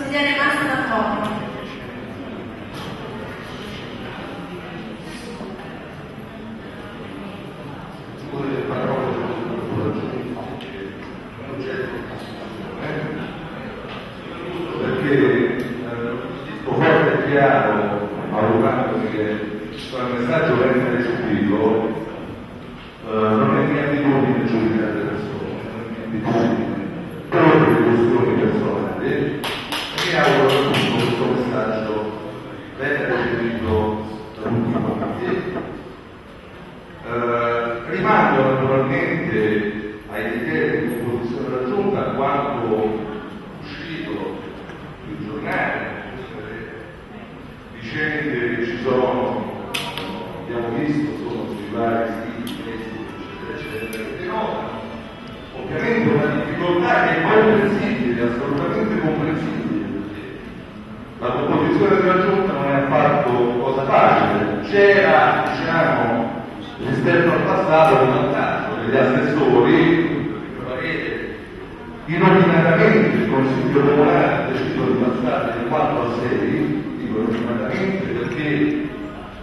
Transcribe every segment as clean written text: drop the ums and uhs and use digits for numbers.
Consigliere Massimo Accordo. Perché sto forte e chiaro, augurandomi che il messaggio venga recepito, non è mia abitudine giudicare le persone, non è mia abitudine proprio le questioni personali, e mi auguro che appunto questo messaggio venga recepito da tutti quanti. Rimando naturalmente ai criteri di composizione della Giunta quanto uscito sui giornali, vicende che ci sono, abbiamo visto, sono sui vari siti, eccetera, che denotano ovviamente una difficoltà che è comprensibile, assolutamente comprensibile, perché la composizione della Giunta non è affatto cosa facile. C'era, diciamo, rispetto al passato un vantaggio degli assessori, inopinatamente il Consiglio Comunale ha deciso di passare del 4 a 6, dico inopinatamente perché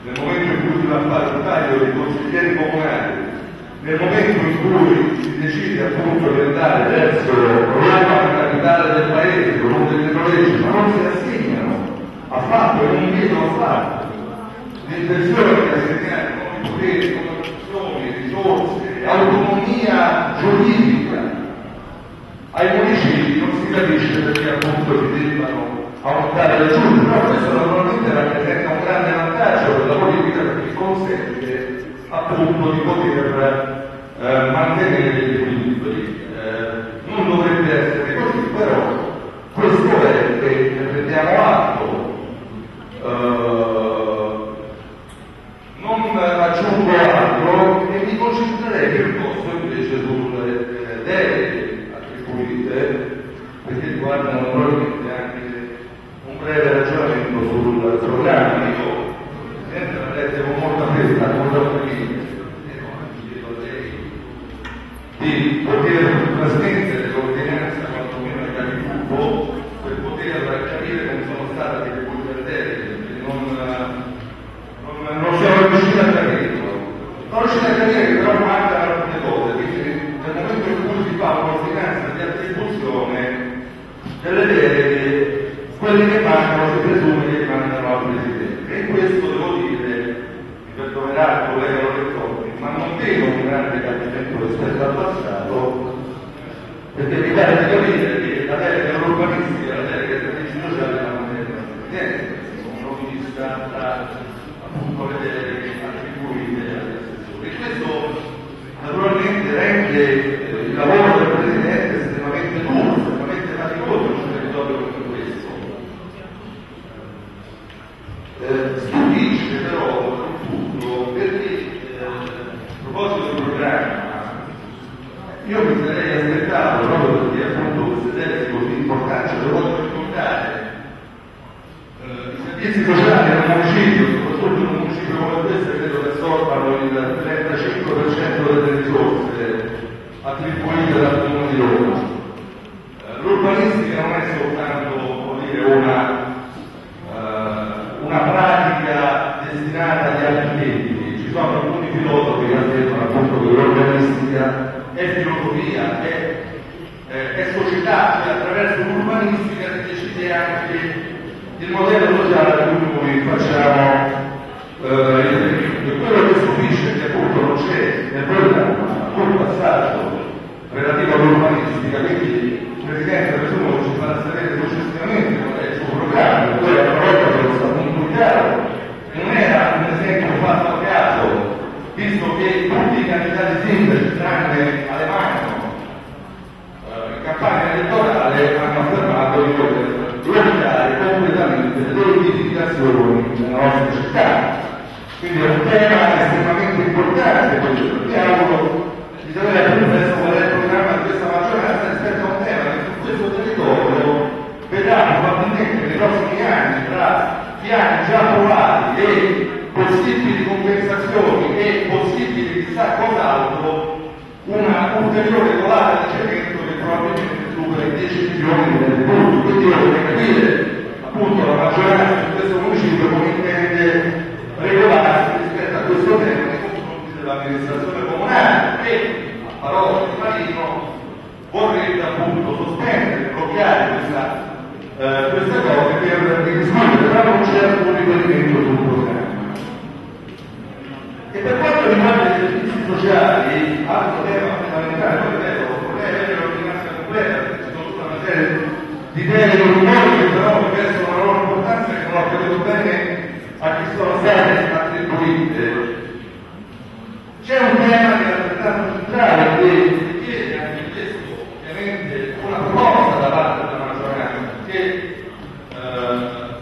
nel momento in cui si va a fare un taglio dei consiglieri comunali, nel momento in cui si decide appunto di andare verso Roma, la capitale del paese, con un decreto-legge, ma non si assegnano affatto e non vedono affatto l'intenzione di assegnare nuovi poteri, funzioni, risorse, autonomia giuridica ai municipi, non si capisce perché appunto si debbano aumentare le giunte, però questo naturalmente rappresenta un grande vantaggio per la politica perché consente appunto di poter mantenere gli equilibri. Non dovrebbe essere così, però questo è che ne prendiamo atto. Non aggiungo altro e mi concentrerei piuttosto invece sulle deleghe attribuite, perché riguardano naturalmente anche un breve ragionamento sul programma. Io Presidente l'ho letto con molta fretta, con molta famiglia, e non chiedo a lei di poter trasmettere l'ordinanza quantomeno ai capigruppo per poter capire come sono state attribuite le deleghe, perché non sono riuscito a capirlo. Non riuscito a capire che però mancano alcune cose, quindi nel momento in cui si fa un'ordinanza di attribuzione delle deleghe, quelle che mancano si presume che mancano al Presidente. E in questo devo dire, mi perdonerà il collega Lorenzo, ma non vedo un grande cambiamento rispetto al passato, perché mi pare di capire che la delega urbanistica e la delega dei servizi sociali vanno nella Presidente, sono vista tra appunto le deleghe attribuite agli assessori. E questo naturalmente rende il lavoro del Presidente estremamente duro, estremamente faticoso in un territorio come questo. Stupisce però tutto perché a proposito del programma io mi sarei aspettato proprio perché appunto queste deleghe così importanti, lo voglio ricordare, i servizi sociali nel municipio, soprattutto in un municipio come questo, credo che assorbano il 35% delle risorse attribuite dal Comune di Roma. L'urbanistica non è soltanto, come dire, una pratica destinata agli architetti, ci sono alcuni filosofi che affermano appunto che l'urbanistica è filosofia, è società, cioè attraverso l'urbanistica si decide anche il modello sociale a cui noi facciamo riferimento. E quello che stupisce è che appunto non c'è nel programma un passaggio relativo all'urbanistica, quindi il Presidente presumo che ci farà sapere successivamente qual è il suo programma, poi una volta che lo sta molto chiaro, non era un esempio fatto a caso, visto che tutti i candidati sindaci, tranne Alemanno, in campagna elettorale hanno affermato di voler bloccare completamente le edificazioni nella nostra città. Quindi è un tema estremamente importante questo, mi auguro di sapere appunto adesso qual è il programma di questa maggioranza rispetto a un tema che su questo territorio vedrà probabilmente nei prossimi anni, tra piani già approvati e possibili compensazioni e possibili chissà cos'altro, una ulteriore colata di cemento che probabilmente supera i 10 milioni di euro. quindi io vorrei capire appunto la maggioranza di questo municipio come intende regolarsi rispetto a questo tema nei confronti dell'amministrazione comunale che, a parole di Marino, vorrebbe appunto sospendere, bloccare questa cosa per discutere, però non c'è alcun riferimento sul programma. E per quanto riguarda i servizi sociali, altro tema fondamentale, poi ripeto, vorrei avere l'ordinanza completa, perché ci sono tutta una serie di idee rumori che però mi vestono una loro importanza che non ho capito bene a chi sono state attribuite. C'è un tema che è altrettanto centrale che richiede anche questo ovviamente una proposta da parte della maggioranza, perché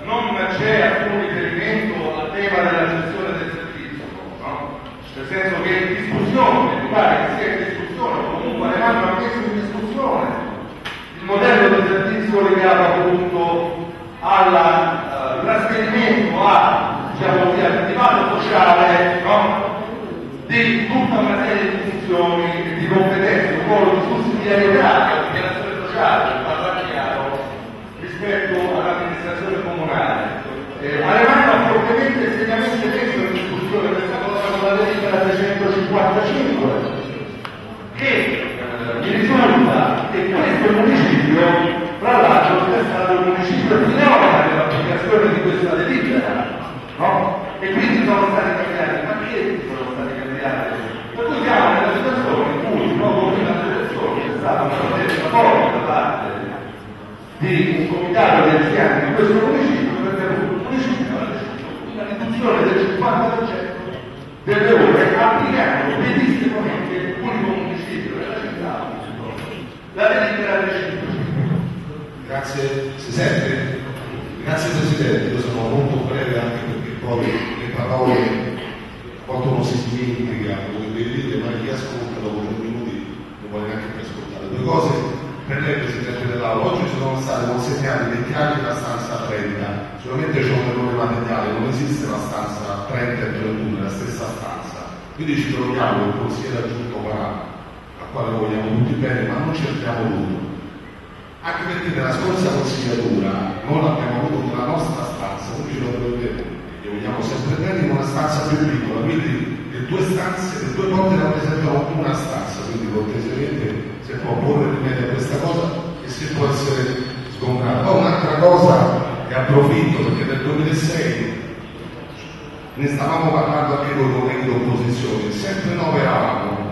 non c'è alcun riferimento al tema della gestione del servizio, no? Nel senso che in discussione, mi pare che sia in discussione, o comunque ne hanno messo in discussione il modello di servizio legato appunto al trasferimento diciamo così, al privato sociale, no? Di tutta una serie di funzioni e di competenze, un ruolo di sussidiarietà che la pianificazione sociale, per parlare chiaro, rispetto all'amministrazione comunale. Avevamo fortemente e seriamente messo in discussione questa cosa con la delibera 355, che mi risulta che questo municipio, tra l'altro, sia stato il municipio finora nell'applicazione di questa delibera, no? E quindi sono stati cambiati, ma che sono stati cambiati? Per cui siamo nella situazione in cui, dopo prima delle elezioni, c'è stata una protesta forte da parte di un comitato di anziani di questo municipio, perché il municipio ha deciso una riduzione del 50% delle ore, applicando pedissimamente l'unico municipio della città, la delibera 355. Grazie, si sente? Grazie Presidente, io sono molto breve anche perché poi le parole a volte uno si dimentica, vuole dire, ma chi ascolta dopo 2 minuti non vuole neanche più ascoltare. 2 cose per lei Presidente dell'Aula. Oggi sono stati consegnati dei chiavi della stanza 30, sicuramente c'è un errore materiale, non esiste la stanza 30 e 31, è la stessa stanza. Quindi ci troviamo il consigliere aggiunto Parà, al quale vogliamo tutti bene, ma non cerchiamo tutto. Anche perché nella scorsa consigliatura non abbiamo avuto nella nostra stanza, noi ce lo vedete, e vogliamo sempre bene, in una stanza più piccola, quindi le 2 stanze, le 2 porte rappresentano una stanza, quindi cortesemente se può porre rimedio a questa cosa e se può essere sgombrata. Poi un'altra cosa, e approfitto perché nel 2006 ne stavamo parlando anche con i colleghi d'opposizione, sempre 9 eravamo.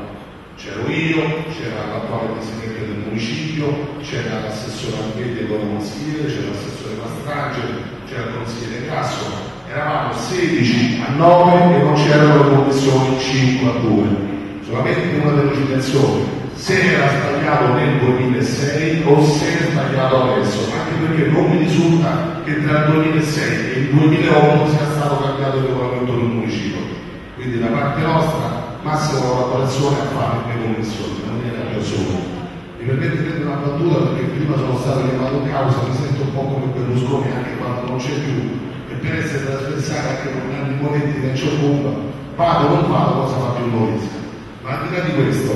C'ero io, c'era l'attuale presidente del municipio, c'era l'assessore Ambedi e loro consigliere, c'era l'assessore Mastrangelo, c'era il consigliere Grasso, eravamo 16 a 9 e non c'erano le commissioni 5 a 2. Solamente una delucidazione, se era sbagliato nel 2006 o se è sbagliato adesso, anche perché non mi risulta che tra il 2006 e il 2008 sia stato cambiato il regolamento del municipio. Quindi da parte nostra massima collaborazione a fare le commissioni, non è la persona. Mi permettete una battuta perché prima sono stato chiamato in causa, mi sento un po' come Berlusconi anche quando non c'è più, e per essere trasversale anche con grandi momenti che c'è bomba, vado o non vado, cosa fa più notizia. Ma al di là di questo,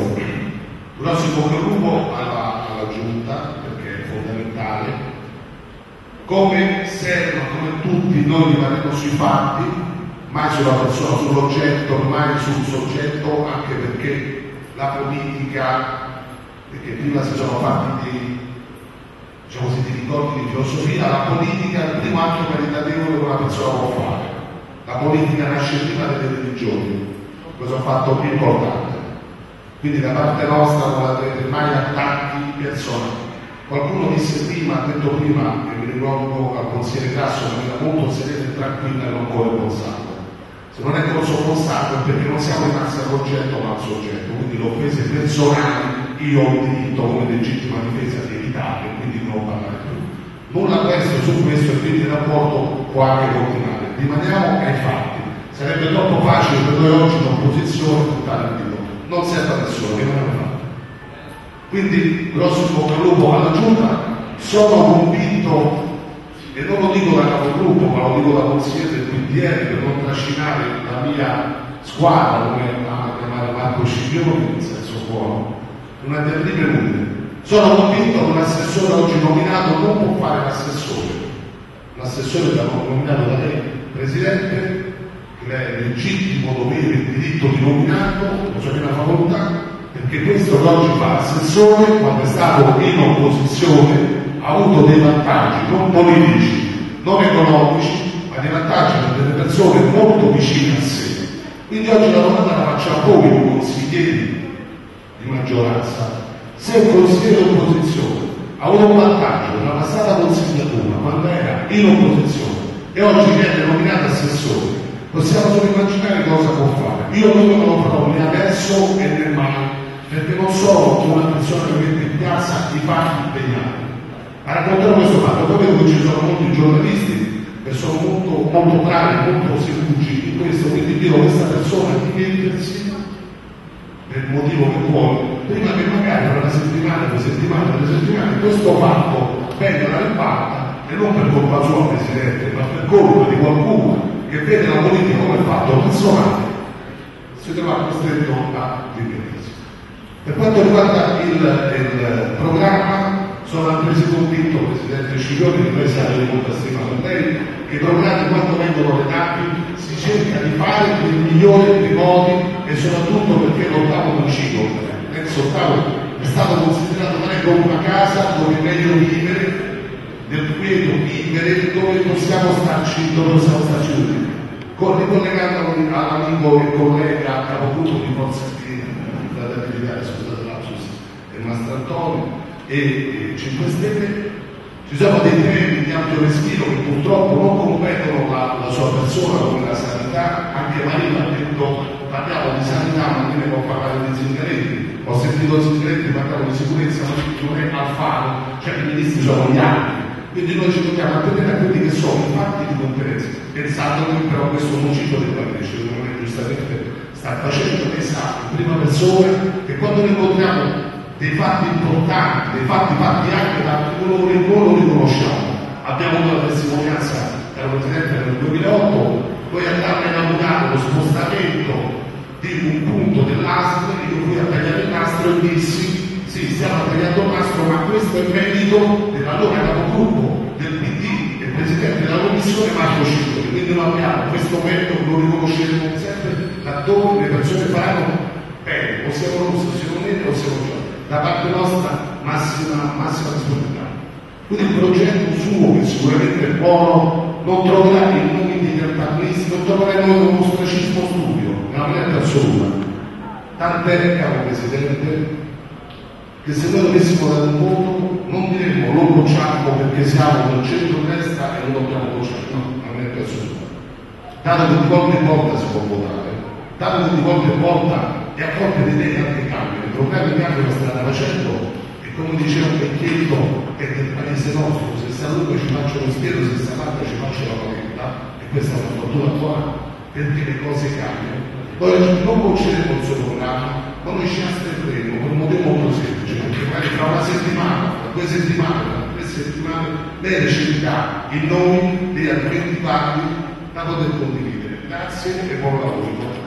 grosso in bocca al lupo alla Giunta, perché è fondamentale, come servono, come tutti noi rimarremo sui fatti, mai sulla persona, sull'oggetto, mai sul soggetto, anche perché la politica, perché prima si sono fatti dei, diciamo così, dei ricordi di filosofia, la politica è il primo atto caritatevole che una persona può fare. La politica nasce prima delle religioni, questo è un fatto più importante. Quindi da parte nostra non avrete mai attacchi personali. Qualcuno disse prima, ha detto prima, e mi rivolgo al consigliere Grasso, che era molto sereno e tranquillo e non corre consato. Se non è corso consato è perché non siamo rimasti all'oggetto ma al soggetto, quindi le offese personali io ho il diritto come legittima difesa di evitare, quindi di non parlare più. Nulla avverso su questo e quindi il rapporto può anche continuare. Rimaniamo ai fatti. Sarebbe troppo facile per noi oggi in opposizione buttare il dito. Non serve a nessuno, rimaniamo ai fatti. Quindi grosso in bocca al lupo alla Giunta, sono convinto, e non lo dico da capogruppo, ma lo dico da consigliere del PDL per non trascinare la mia squadra, come ama chiamare Marco Scipioni, in senso buono, una diatriba inutile. Sono convinto che un assessore oggi nominato non può fare l'assessore. L'assessore è nominato da lei, Presidente, che è legittimo dovere e diritto di nominarlo, la sua piena facoltà, perché questo che oggi fa l'assessore, quando è stato in opposizione, ha avuto dei vantaggi non politici, non economici, ma dei vantaggi per delle persone molto vicine a sé. Quindi oggi la domanda la faccio a voi, consiglieri di maggioranza. Se un consigliere di opposizione ha avuto un vantaggio nella passata consigliatura, quando era in opposizione, e oggi viene nominato assessore, possiamo solo immaginare cosa può fare. Io non lo farò né adesso e né mai, perché non sono una persona che mette in piazza i fatti impegnati. A raccontare questo fatto, poi vedo che ci sono molti giornalisti che sono molto bravi, molto sicuri in questo, quindi chiedo a questa persona di mettersi per il motivo che vuole, prima che magari tra una settimana, 2 settimane, 3 settimane, questo fatto venga dalla ribalta, e non per colpa sua, Presidente, ma per colpa di qualcuno che vede la politica come fatto personale, si trova costretto a ripetersi. Per quanto riguarda il programma, sono altresì convinto, Presidente Scipioni, che noi siamo di molta stima per lei, che i programmi quando vengono redatti si cerca di fare nel migliore dei modi, e soprattutto perché l'ottavo principio, l'ex-ottavo, è stato considerato non è come una casa dove è meglio vivere, del quieto vivere, dove possiamo starci tutti. Ricollegando all'amico e collega capogruppo di Forza Fratelli d'Italia, scusate l'apsus, e Mastrantonio e 5 Stelle, ci sono dei temi di ampio respiro che purtroppo non competono la sua persona, come la sanità. Anche Marina ha detto parliamo di sanità, ma non ne può parlare di Zingaretti. Ho sentito Zingaretti parlare di sicurezza, ma non è Alfano, cioè i ministri sono gli altri. Quindi noi ci dobbiamo attenere a quelli che sono i fatti di competenza, pensando che però questo non ci debba crescere, come giustamente sta facendo, e sa in prima persona che quando noi incontriamo dei fatti importanti, dei fatti fatti anche da coloro che noi lo riconosciamo. Abbiamo avuto la testimonianza dal Presidente nel 2008, poi andavamo a inaugurare lo spostamento di un punto dell'ASL, io fui a tagliare il nastro e dissi sì, stiamo tagliando il nastro, ma questo è merito dell'allora capogruppo del PD e Presidente della Commissione Marco Cicoli, quindi noi abbiamo questo merito, lo riconosceremo sempre laddove le persone faranno bene, o siamo rosse, o siamo nere, o siamo gialli. Da parte nostra massima disponibilità. Quindi il progetto suo, che sicuramente è buono, non troverà i nomi degli antagonisti, non troverà il nome dello ostracismo studio, nella maniera assoluta. Tant'è, caro Presidente, che se noi dovessimo dare un voto non diremmo lo bocciamo perché siamo del centro-destra e non dobbiamo bocciare, no, non è assoluta. Dato che di volta in volta si può votare, dato che di volta in volta e a colpe di idee anche cambiano, i programmi cambiano, la strada facendo, e come diceva un vecchietto è del paese nostro, se sta lunga ci faccia lo spiro, se sta larga ci faccia la paletta, e questa è una fortuna buona perché le cose cambiano. Noi oggi non bocceremo il suo programma, ma noi ci asterremo per un motivo molto semplice, perché magari tra una settimana, tra 2 settimane, tra 3 settimane, lei riceverà i nomi degli argomenti validi da poter condividere. Grazie e buon lavoro.